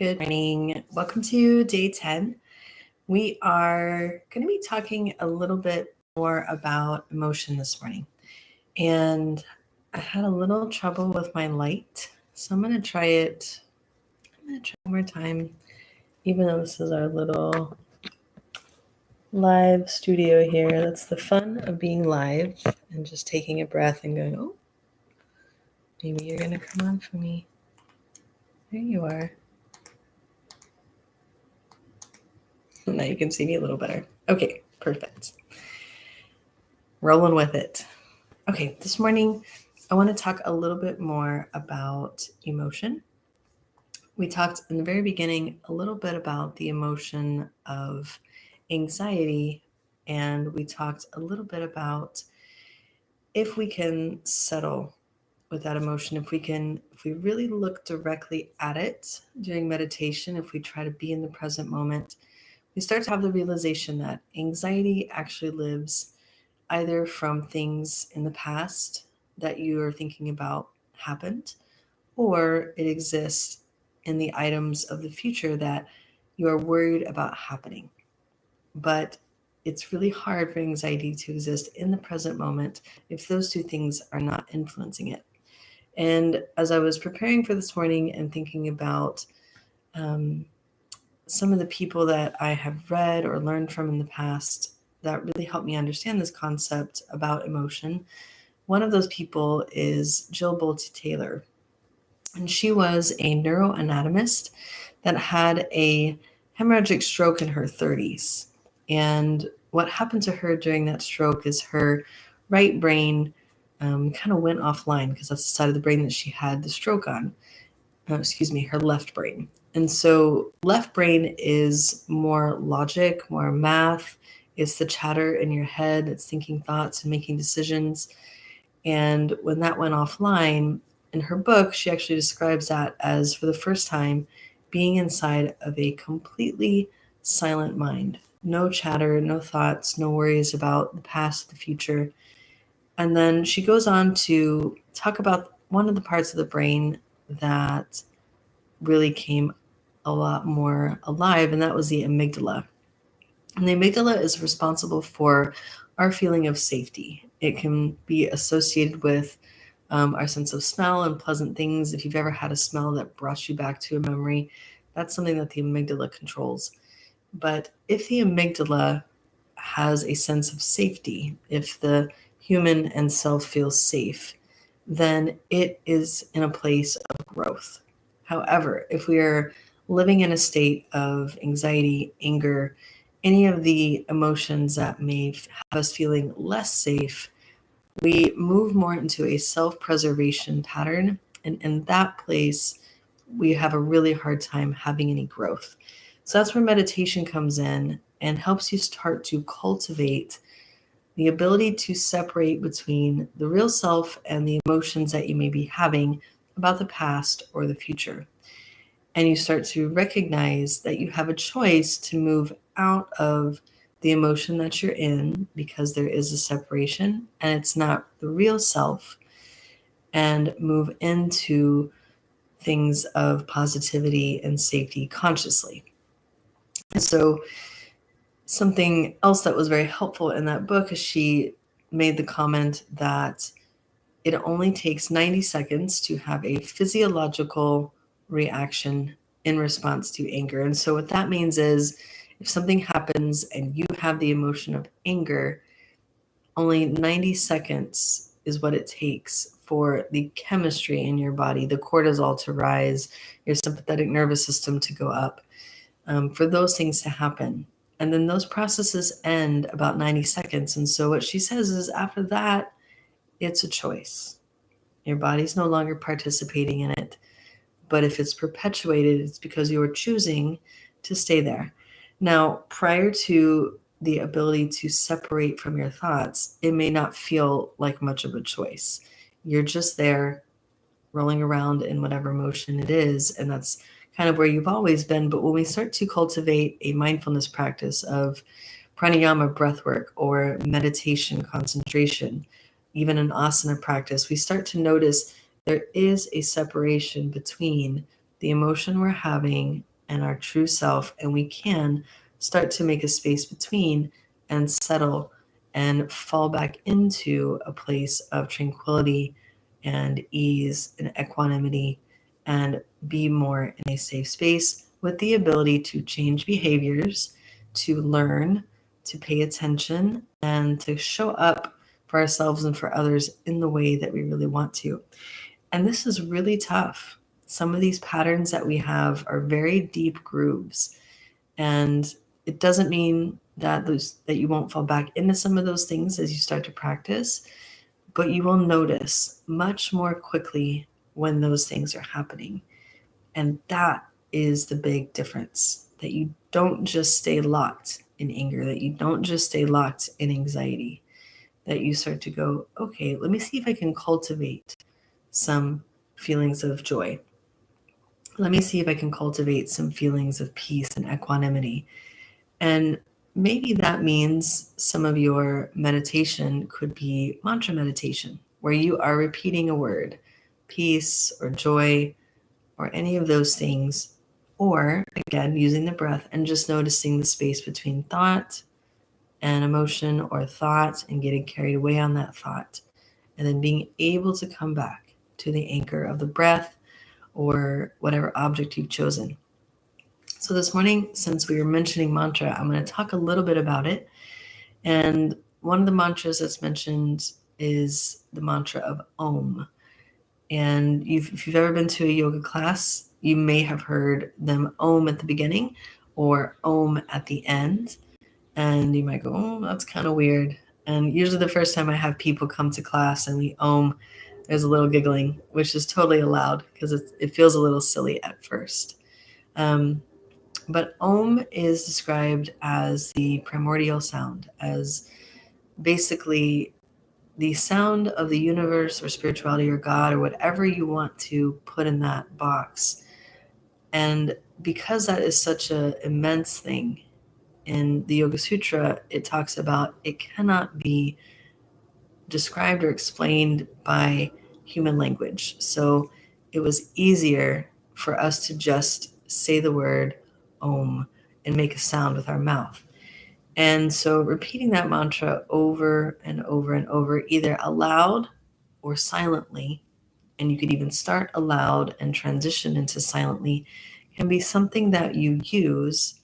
Good morning. Welcome to day 10. We are going to be talking a little bit more about emotion this morning. And I had a little trouble with my light, so I'm going to try it. I'm going to try one more time, even though this is our little live studio here. That's the fun of being live and just taking a breath and going, oh, maybe you're going to come on for me. There you are. Now you can see me a little better. Okay, perfect. Rolling with it. Okay, this morning I want to talk a little bit more about emotion. We talked in the very beginning a little bit about the emotion of anxiety, and we talked a little bit about if we can settle with that emotion, if we really look directly at it during meditation, if we try to be in the present moment, we start to have the realization that anxiety actually lives either from things in the past that you are thinking about happened, or it exists in the items of the future that you are worried about happening. But it's really hard for anxiety to exist in the present moment if those two things are not influencing it. And as I was preparing for this morning and thinking about some of the people that I have read or learned from in the past that really helped me understand this concept about emotion, one of those people is Jill Bolte Taylor. And she was a neuroanatomist that had a hemorrhagic stroke in her 30s. And what happened to her during that stroke is her right brain kind of went offline, because that's the side of the brain that she had the stroke on. Her left brain. And so left brain is more logic, more math. It's the chatter in your head. It's thinking thoughts and making decisions. And when that went offline, in her book, she actually describes that as, for the first time, being inside of a completely silent mind. No chatter, no thoughts, no worries about the past, the future. And then she goes on to talk about one of the parts of the brain that really came a lot more alive, and that was the amygdala. And the amygdala is responsible for our feeling of safety. It can be associated with our sense of smell and pleasant things. If you've ever had a smell that brought you back to a memory, that's something that the amygdala controls. But if the amygdala has a sense of safety, if the human and self feels safe, then it is in a place of growth. However, if we are living in a state of anxiety, anger, any of the emotions that may have us feeling less safe, we move more into a self-preservation pattern. And in that place, we have a really hard time having any growth. So that's where meditation comes in and helps you start to cultivate the ability to separate between the real self and the emotions that you may be having about the past or the future. And you start to recognize that you have a choice to move out of the emotion that you're in, because there is a separation and it's not the real self, and move into things of positivity and safety consciously. And so something else that was very helpful in that book is she made the comment that it only takes 90 seconds to have a physiological reaction in response to anger. And so what that means is, if something happens and you have the emotion of anger, only 90 seconds is what it takes for the chemistry in your body, the cortisol to rise, your sympathetic nervous system to go up, for those things to happen. And then those processes end about 90 seconds. And so what she says is, after that, it's a choice. Your body's no longer participating in it. But if it's perpetuated, it's because you are choosing to stay there. Now, prior to the ability to separate from your thoughts, it may not feel like much of a choice. You're just there rolling around in whatever emotion it is, and that's kind of where you've always been. But when we start to cultivate a mindfulness practice of pranayama, breathwork, or meditation, concentration, even an asana practice, we start to notice there is a separation between the emotion we're having and our true self, and we can start to make a space between and settle and fall back into a place of tranquility and ease and equanimity and be more in a safe space with the ability to change behaviors, to learn, to pay attention, and to show up for ourselves and for others in the way that we really want to. And this is really tough. Some of these patterns that we have are very deep grooves. And it doesn't mean that you won't fall back into some of those things as you start to practice, but you will notice much more quickly when those things are happening. And that is the big difference, that you don't just stay locked in anger, that you don't just stay locked in anxiety, that you start to go, okay, let me see if I can cultivate some feelings of joy. Let me see if I can cultivate some feelings of peace and equanimity. And maybe that means some of your meditation could be mantra meditation, where you are repeating a word, peace or joy or any of those things. Or again, using the breath and just noticing the space between thought and emotion, or thought and getting carried away on that thought. And then being able to come back to the anchor of the breath or whatever object you've chosen. So this morning, since we were mentioning mantra, I'm going to talk a little bit about it. And one of the mantras that's mentioned is the mantra of Om. And if you've ever been to a yoga class, you may have heard them Om at the beginning or Om at the end. And you might go, oh, that's kind of weird. And usually the first time I have people come to class and we Om, there's a little giggling, which is totally allowed because it feels a little silly at first. But Om is described as the primordial sound, as basically the sound of the universe or spirituality or God or whatever you want to put in that box. And because that is such an immense thing, in the Yoga Sutra, it talks about it cannot be described or explained by human language. So it was easier for us to just say the word Om and make a sound with our mouth. And so repeating that mantra over and over and over, either aloud or silently, and you could even start aloud and transition into silently, can be something that you use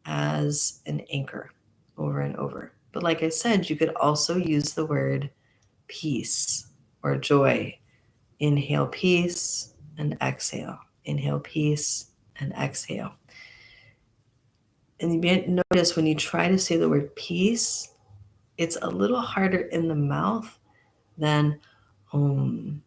as an anchor over and over. But like I said, you could also use the word peace or joy. Inhale peace and exhale. Inhale peace and exhale. And you notice when you try to say the word peace, it's a little harder in the mouth than Om.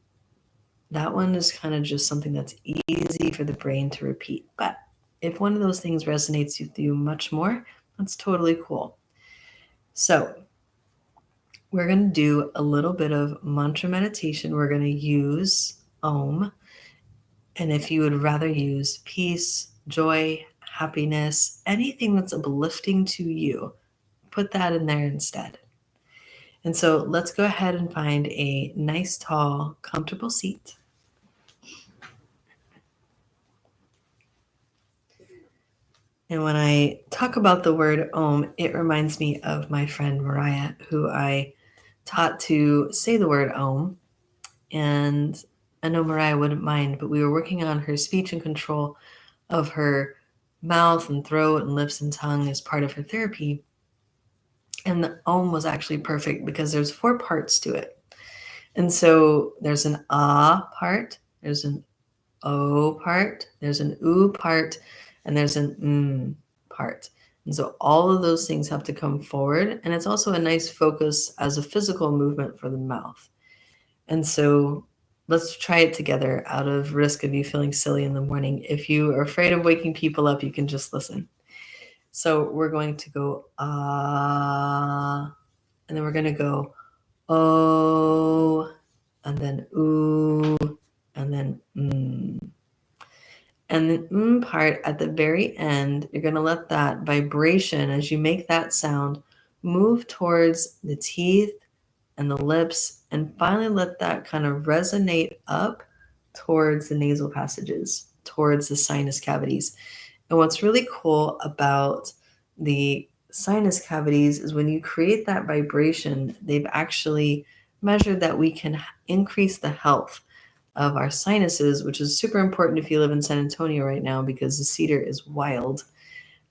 That one is kind of just something that's easy for the brain to repeat. But if one of those things resonates with you much more, that's totally cool. So we're going to do a little bit of mantra meditation. We're going to use Om. And if you would rather use peace, joy, happiness, anything that's uplifting to you, put that in there instead. And so let's go ahead and find a nice, tall, comfortable seat. And when I talk about the word Om, it reminds me of my friend Mariah, who I taught to say the word Om. And I know Mariah wouldn't mind, but we were working on her speech and control of her mouth and throat and lips and tongue as part of her therapy. And the Om was actually perfect because there's 4 parts to it. And so there's an Ah part, there's an O part, there's an U part, and there's an part. And so all of those things have to come forward. And it's also a nice focus as a physical movement for the mouth. And so let's try it together out of risk of you feeling silly in the morning. If you are afraid of waking people up, you can just listen. So we're going to go ah, and then we're going to go oh, and then ooh, and then And the part at the very end, you're going to let that vibration as you make that sound move towards the teeth and the lips, and finally let that kind of resonate up towards the nasal passages, towards the sinus cavities. And what's really cool about the sinus cavities is when you create that vibration, they've actually measured that we can increase the health of our sinuses, which is super important if you live in San Antonio right now because the cedar is wild.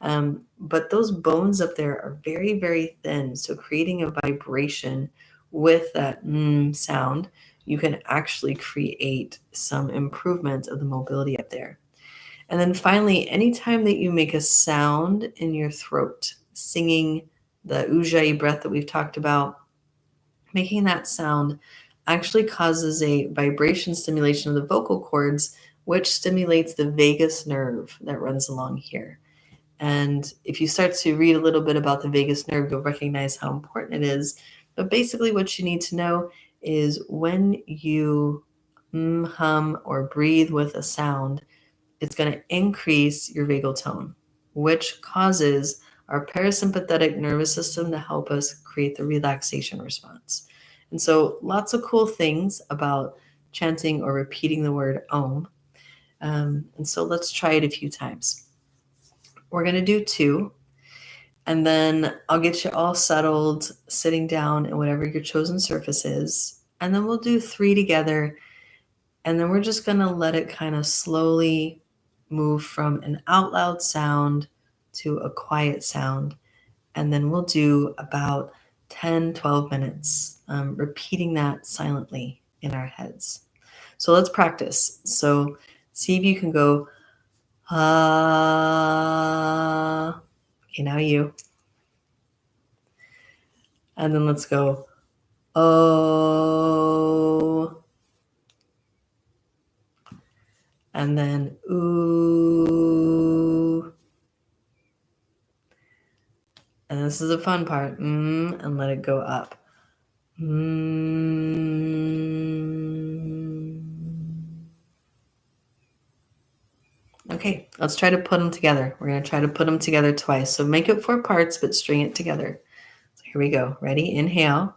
But those bones up there are very, very thin. So creating a vibration with that sound, you can actually create some improvement of the mobility up there. And then finally, anytime that you make a sound in your throat, singing the Ujjayi breath that we've talked about, making that sound actually causes a vibration stimulation of the vocal cords, which stimulates the vagus nerve that runs along here. And if you start to read a little bit about the vagus nerve, you'll recognize how important it is. But basically, what you need to know is when you hum or breathe with a sound, it's going to increase your vagal tone, which causes our parasympathetic nervous system to help us create the relaxation response. And so, lots of cool things about chanting or repeating the word Om. And so, let's try it a few times. We're going to do 2, and then I'll get you all settled, sitting down in whatever your chosen surface is. And then we'll do 3 together. And then we're just going to let it kind of slowly move from an out loud sound to a quiet sound. And then we'll do about 10, 12 minutes, repeating that silently in our heads. So let's practice. So see if you can go, ah. Okay, now you. And then let's go, oh. And then, ooh. And this is the fun part. And let it go up. Okay, let's try to put them together. We're going to try to put them together twice. So make it 4 parts, but string it together. So here we go. Ready? Inhale.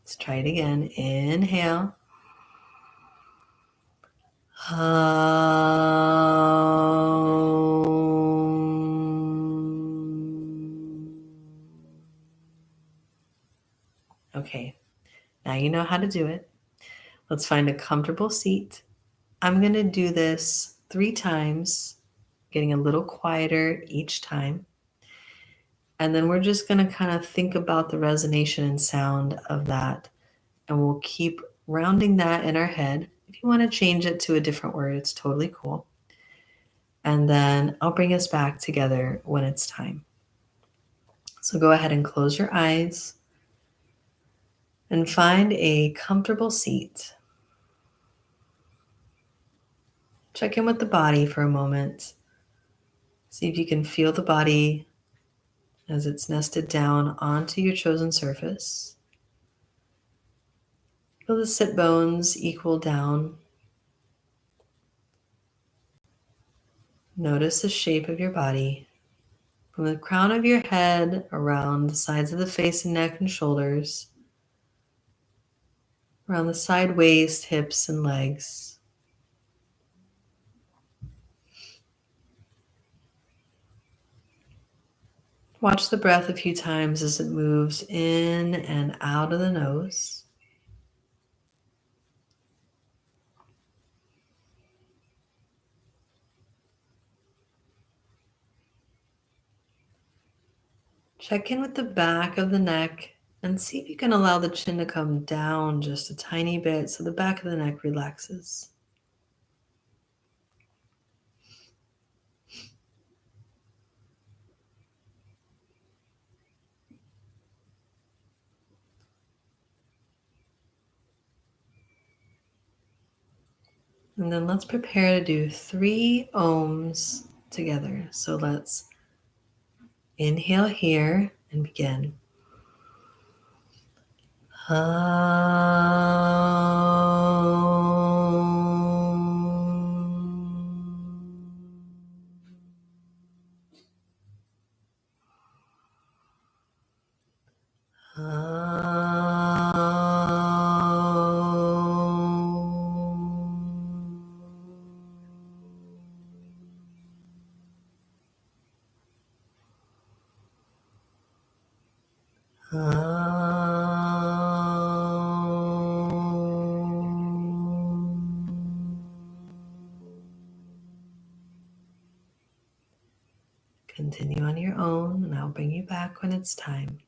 Let's try it again. Inhale. Okay, now you know how to do it. Let's find a comfortable seat. I'm going to do this 3 times, getting a little quieter each time. And then we're just going to kind of think about the resonation and sound of that. And we'll keep rounding that in our head. If you want to change it to a different word, it's totally cool. And then I'll bring us back together when it's time. So go ahead and close your eyes and find a comfortable seat. Check in with the body for a moment. See if you can feel the body as it's nested down onto your chosen surface. Feel the sit bones equal down. Notice the shape of your body. From the crown of your head, around the sides of the face and neck and shoulders, around the side waist, hips, and legs. Watch the breath a few times as it moves in and out of the nose. Check in with the back of the neck and see if you can allow the chin to come down just a tiny bit so the back of the neck relaxes. And then let's prepare to do 3 ohms together. So let's inhale here and begin. Continue on your own, and I'll bring you back when it's time.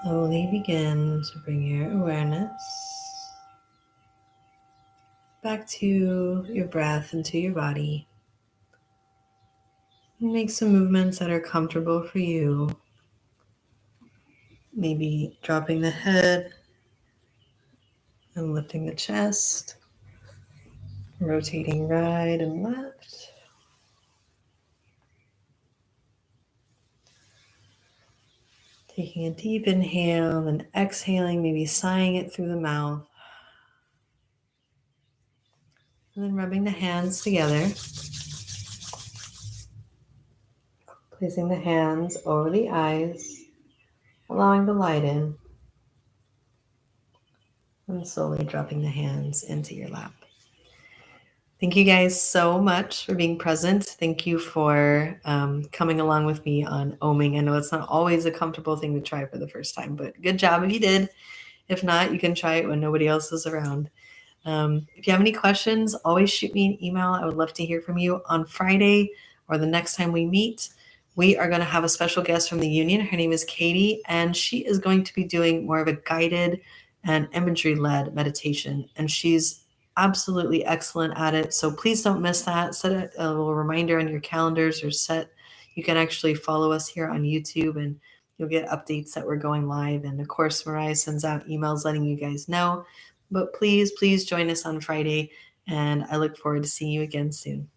Slowly begin to bring your awareness back to your breath and to your body. Make some movements that are comfortable for you. Maybe dropping the head and lifting the chest, rotating right and left. Taking a deep inhale and exhaling, maybe sighing it through the mouth. And then rubbing the hands together. Placing the hands over the eyes, allowing the light in. And slowly dropping the hands into your lap. Thank you guys so much for being present. Thank you for coming along with me on oming. I know it's not always a comfortable thing to try for the first time, but good job if you did. If not, you can try it when nobody else is around. If you have any questions, always shoot me an email. I would love to hear from you. On Friday or the next time we meet, we are going to have a special guest from the union. Her name is Katie, and she is going to be doing more of a guided and imagery-led meditation. And she's absolutely excellent at it. So please don't miss that. Set a little reminder on your calendars, or you can actually follow us here on YouTube, and you'll get updates that we're going live. And of course, Mariah sends out emails letting you guys know. But please join us on Friday, and I look forward to seeing you again soon.